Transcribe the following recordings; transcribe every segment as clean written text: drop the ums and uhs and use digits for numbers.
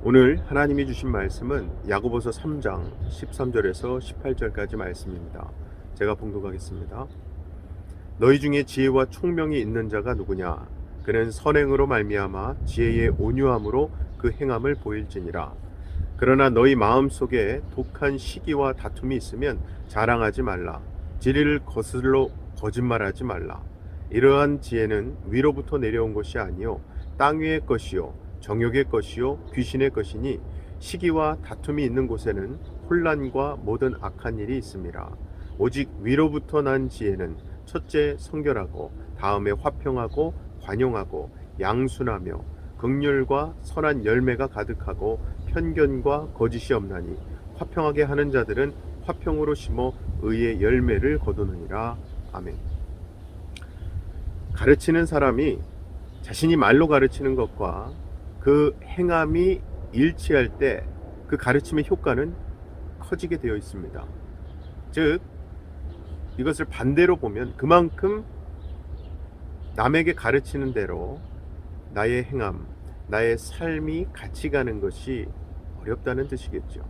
오늘 하나님이 주신 말씀은 야고보서 3장 13절에서 18절까지 말씀입니다. 제가 봉독하겠습니다. 너희 중에 지혜와 총명이 있는 자가 누구냐? 그는 선행으로 말미암아 지혜의 온유함으로 그 행함을 보일지니라. 그러나 너희 마음속에 독한 시기와 다툼이 있으면 자랑하지 말라. 진리를 거슬러 거짓말하지 말라. 이러한 지혜는 위로부터 내려온 것이 아니요 땅 위의 것이요 정욕의 것이요 귀신의 것이니 시기와 다툼이 있는 곳에는 혼란과 모든 악한 일이 있음이라. 오직 위로부터 난 지혜는 첫째 성결하고 다음에 화평하고 관용하고 양순하며 긍휼과 선한 열매가 가득하고 편견과 거짓이 없나니 화평하게 하는 자들은 화평으로 심어 의의 열매를 거두느니라. 아멘. 가르치는 사람이 자신이 말로 가르치는 것과 그 행함이 일치할 때 그 가르침의 효과는 커지게 되어 있습니다. 즉 이것을 반대로 보면 그만큼 남에게 가르치는 대로 나의 행함, 나의 삶이 같이 가는 것이 어렵다는 뜻이겠죠.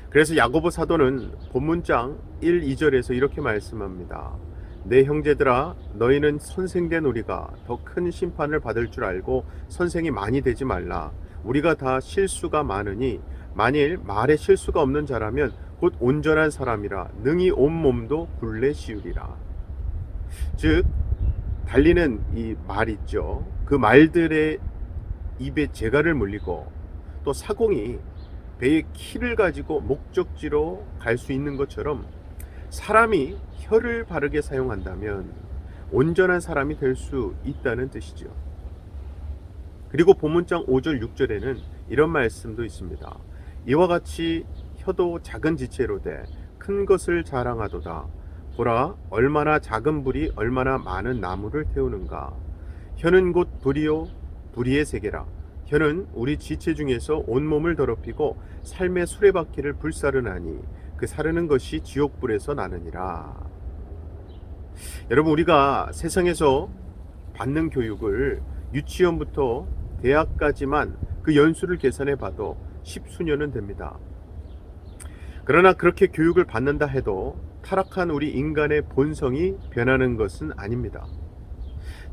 그래서 야고보 사도는 본문장 1, 2절에서 이렇게 말씀합니다. 내 형제들아, 너희는 선생된 우리가 더 큰 심판을 받을 줄 알고 선생이 많이 되지 말라. 우리가 다 실수가 많으니 만일 말에 실수가 없는 자라면 곧 온전한 사람이라 능히 온 몸도 굴레 씌우리라. 즉 달리는 이 말 있죠. 그 말들의 입에 재갈을 물리고 또 사공이 배의 키를 가지고 목적지로 갈 수 있는 것처럼 사람이 혀를 바르게 사용한다면 온전한 사람이 될 수 있다는 뜻이죠. 그리고 본문장 5절 6절에는 이런 말씀도 있습니다. 이와 같이 혀도 작은 지체로 돼 큰 것을 자랑하도다. 보라, 얼마나 작은 불이 얼마나 많은 나무를 태우는가. 혀는 곧 불이요 불의의 세계라. 혀는 우리 지체 중에서 온몸을 더럽히고 삶의 수레바퀴를 불사르나니 그 사르는 것이 지옥불에서 나느니라. 여러분, 우리가 세상에서 받는 교육을 유치원부터 대학까지만 그 연수를 계산해 봐도 10수년은 됩니다. 그러나 그렇게 교육을 받는다 해도 타락한 우리 인간의 본성이 변하는 것은 아닙니다.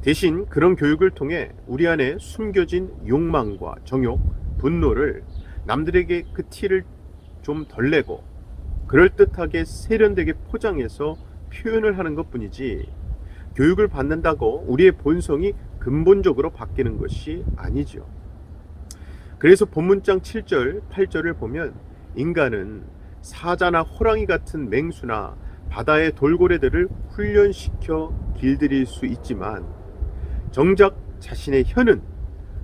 대신 그런 교육을 통해 우리 안에 숨겨진 욕망과 정욕, 분노를 남들에게 그 티를 좀 덜 내고 그럴듯하게 세련되게 포장해서 표현을 하는 것뿐이지, 교육을 받는다고 우리의 본성이 근본적으로 바뀌는 것이 아니죠. 그래서 본문장 7절, 8절을 보면 인간은 사자나 호랑이 같은 맹수나 바다의 돌고래들을 훈련시켜 길들일 수 있지만 정작 자신의 혀는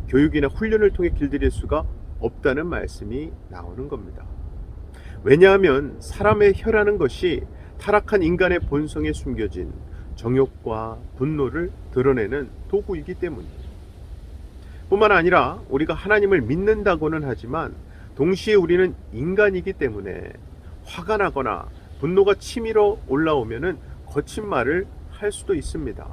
교육이나 훈련을 통해 길들일 수가 없다는 말씀이 나오는 겁니다. 왜냐하면 사람의 혀라는 것이 타락한 인간의 본성에 숨겨진 정욕과 분노를 드러내는 도구이기 때문이에요. 뿐만 아니라 우리가 하나님을 믿는다고는 하지만 동시에 우리는 인간이기 때문에 화가 나거나 분노가 치밀어 올라오면은 거친 말을 할 수도 있습니다.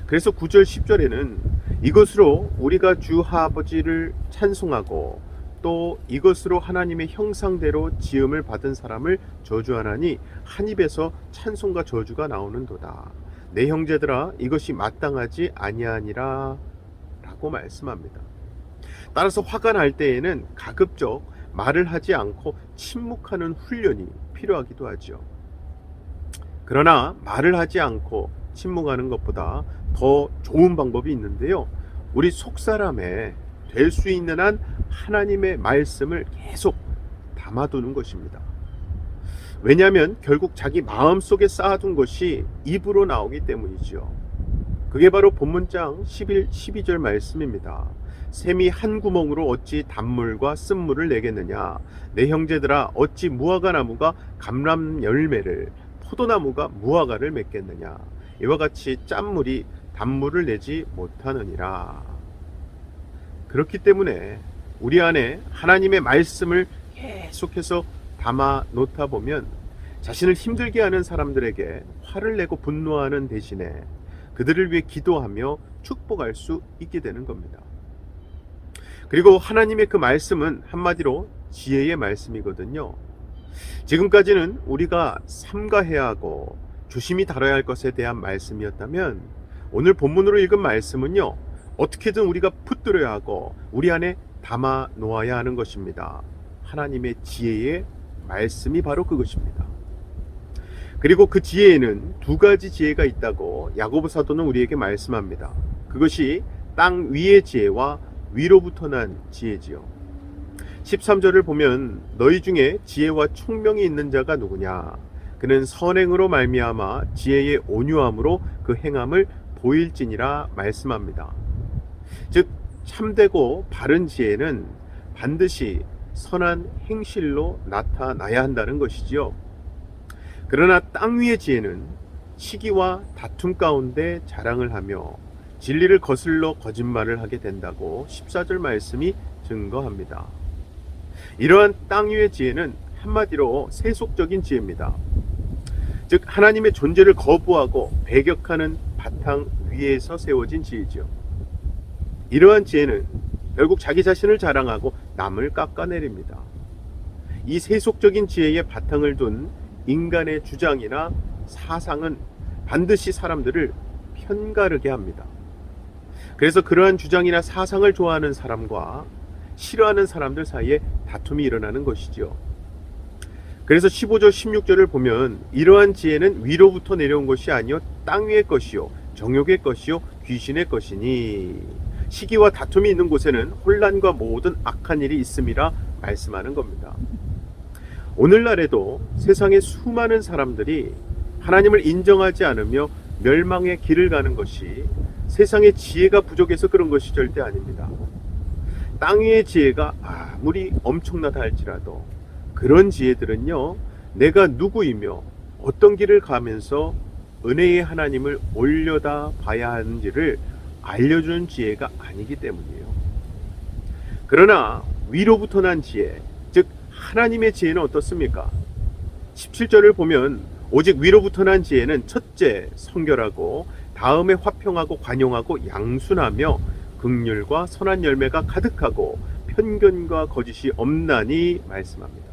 그래서 9절 10절에는 이것으로 우리가 주 아버지를 찬송하고 또 이것으로 하나님의 형상대로 지음을 받은 사람을 저주하나니 한 입에서 찬송과 저주가 나오는도다. 내 형제들아, 이것이 마땅하지 아니하니라 라고 말씀합니다. 따라서 화가 날 때에는 가급적 말을 하지 않고 침묵하는 훈련이 필요하기도 하죠. 그러나 말을 하지 않고 침묵하는 것보다 더 좋은 방법이 있는데요. 우리 속사람에 될 수 있는 한 하나님의 말씀을 계속 담아두는 것입니다. 왜냐하면 결국 자기 마음속에 쌓아둔 것이 입으로 나오기 때문이죠. 그게 바로 본문장 11, 12절 말씀입니다. 샘이 한 구멍으로 어찌 단물과 쓴물을 내겠느냐. 내 형제들아, 어찌 무화과 나무가 감람 열매를, 포도나무가 무화과를 맺겠느냐. 이와 같이 짠물이 단물을 내지 못하느니라. 그렇기 때문에 우리 안에 하나님의 말씀을 계속해서 담아 놓다 보면 자신을 힘들게 하는 사람들에게 화를 내고 분노하는 대신에 그들을 위해 기도하며 축복할 수 있게 되는 겁니다. 그리고 하나님의 그 말씀은 한마디로 지혜의 말씀이거든요. 지금까지는 우리가 삼가해야 하고 조심히 다뤄야 할 것에 대한 말씀이었다면, 오늘 본문으로 읽은 말씀은요, 어떻게든 우리가 붙들어야 하고 우리 안에 담아 놓아야 하는 것입니다. 하나님의 지혜의 말씀이 바로 그것입니다. 그리고 그 지혜에는 두 가지 지혜가 있다고 야고보 사도는 우리에게 말씀합니다. 그것이 땅 위의 지혜와 위로부터 난 지혜지요. 13절을 보면 너희 중에 지혜와 총명이 있는 자가 누구냐? 그는 선행으로 말미암아 지혜의 온유함으로 그 행함을 보일지니라 말씀합니다. 즉 참되고 바른 지혜는 반드시 선한 행실로 나타나야 한다는 것이지요. 그러나 땅 위의 지혜는 시기와 다툼 가운데 자랑을 하며 진리를 거슬러 거짓말을 하게 된다고 14절 말씀이 증거합니다. 이러한 땅 위의 지혜는 한마디로 세속적인 지혜입니다. 즉 하나님의 존재를 거부하고 배격하는 바탕 위에서 세워진 지혜지요. 이러한 지혜는 결국 자기 자신을 자랑하고 남을 깎아내립니다. 이 세속적인 지혜의 바탕을 둔 인간의 주장이나 사상은 반드시 사람들을 편가르게 합니다. 그래서 그러한 주장이나 사상을 좋아하는 사람과 싫어하는 사람들 사이에 다툼이 일어나는 것이죠. 그래서 15절 16절을 보면 이러한 지혜는 위로부터 내려온 것이 아니요 땅 위의 것이요 정욕의 것이요 귀신의 것이니 시기와 다툼이 있는 곳에는 혼란과 모든 악한 일이 있음이라 말씀하는 겁니다. 오늘날에도 세상의 수많은 사람들이 하나님을 인정하지 않으며 멸망의 길을 가는 것이 세상의 지혜가 부족해서 그런 것이 절대 아닙니다. 땅 위의 지혜가 아무리 엄청나다 할지라도 그런 지혜들은요, 내가 누구이며 어떤 길을 가면서 은혜의 하나님을 올려다 봐야 하는지를 알려주는 지혜가 아니기 때문이에요. 그러나 위로부터 난 지혜, 즉 하나님의 지혜는 어떻습니까? 17절을 보면 오직 위로부터 난 지혜는 첫째 성결하고 다음에 화평하고 관용하고 양순하며 긍휼과 선한 열매가 가득하고 편견과 거짓이 없나니 말씀합니다.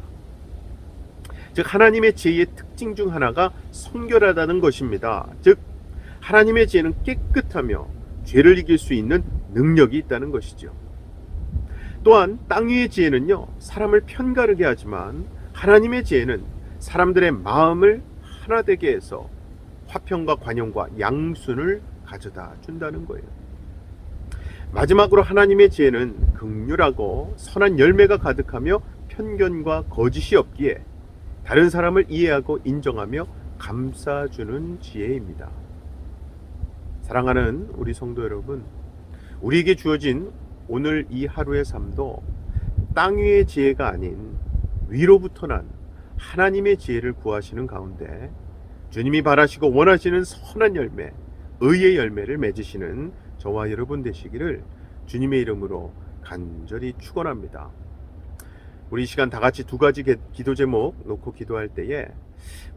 즉 하나님의 지혜의 특징 중 하나가 성결하다는 것입니다. 즉 하나님의 지혜는 깨끗하며 죄를 이길 수 있는 능력이 있다는 것이죠. 또한 땅 위의 지혜는요, 사람을 편가르게 하지만 하나님의 지혜는 사람들의 마음을 하나 되게 해서 화평과 관용과 양순을 가져다 준다는 거예요. 마지막으로 하나님의 지혜는 긍휼하고 선한 열매가 가득하며 편견과 거짓이 없기에 다른 사람을 이해하고 인정하며 감싸주는 지혜입니다. 사랑하는 우리 성도 여러분, 우리에게 주어진 오늘 이 하루의 삶도 땅 위의 지혜가 아닌 위로부터 난 하나님의 지혜를 구하시는 가운데 주님이 바라시고 원하시는 선한 열매, 의의 열매를 맺으시는 저와 여러분 되시기를 주님의 이름으로 간절히 축원합니다. 우리 이 시간 다 같이 두 가지 기도 제목 놓고 기도할 때에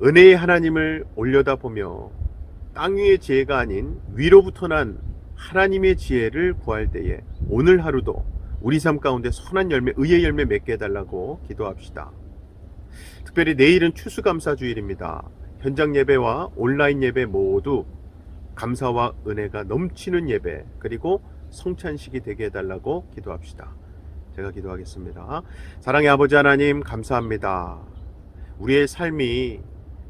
은혜의 하나님을 올려다보며 땅 위의 지혜가 아닌 위로부터 난 하나님의 지혜를 구할 때에 오늘 하루도 우리 삶 가운데 선한 열매, 의의 열매 맺게 해달라고 기도합시다. 특별히 내일은 추수감사주일입니다. 현장 예배와 온라인 예배 모두 감사와 은혜가 넘치는 예배, 그리고 성찬식이 되게 해달라고 기도합시다. 제가 기도하겠습니다. 사랑의 아버지 하나님, 감사합니다. 우리의 삶이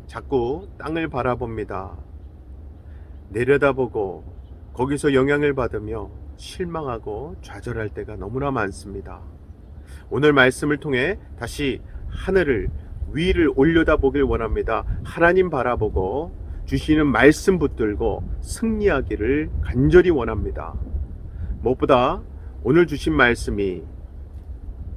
자꾸 땅을 바라봅니다. 내려다보고 거기서 영향을 받으며 실망하고 좌절할 때가 너무나 많습니다. 오늘 말씀을 통해 다시 하늘을 위를 올려다보길 원합니다. 하나님 바라보고 주시는 말씀 붙들고 승리하기를 간절히 원합니다. 무엇보다 오늘 주신 말씀이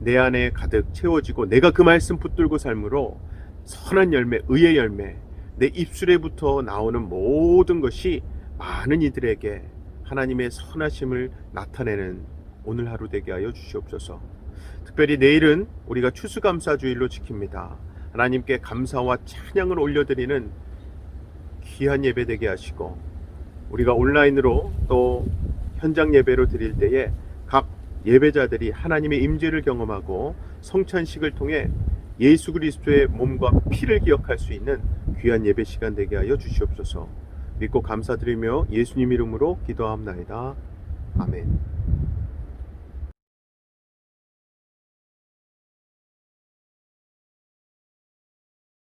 내 안에 가득 채워지고 내가 그 말씀 붙들고 삶으로 선한 열매, 의의 열매, 내 입술에부터 나오는 모든 것이 많은 이들에게 하나님의 선하심을 나타내는 오늘 하루 되게 하여 주시옵소서. 특별히 내일은 우리가 추수감사주일로 지킵니다. 하나님께 감사와 찬양을 올려드리는 귀한 예배 되게 하시고 우리가 온라인으로 또 현장 예배로 드릴 때에 각 예배자들이 하나님의 임재를 경험하고 성찬식을 통해 예수 그리스도의 몸과 피를 기억할 수 있는 귀한 예배 시간 되게 하여 주시옵소서. 믿고 감사드리며 예수님 이름으로 기도하옵나이다. 아멘.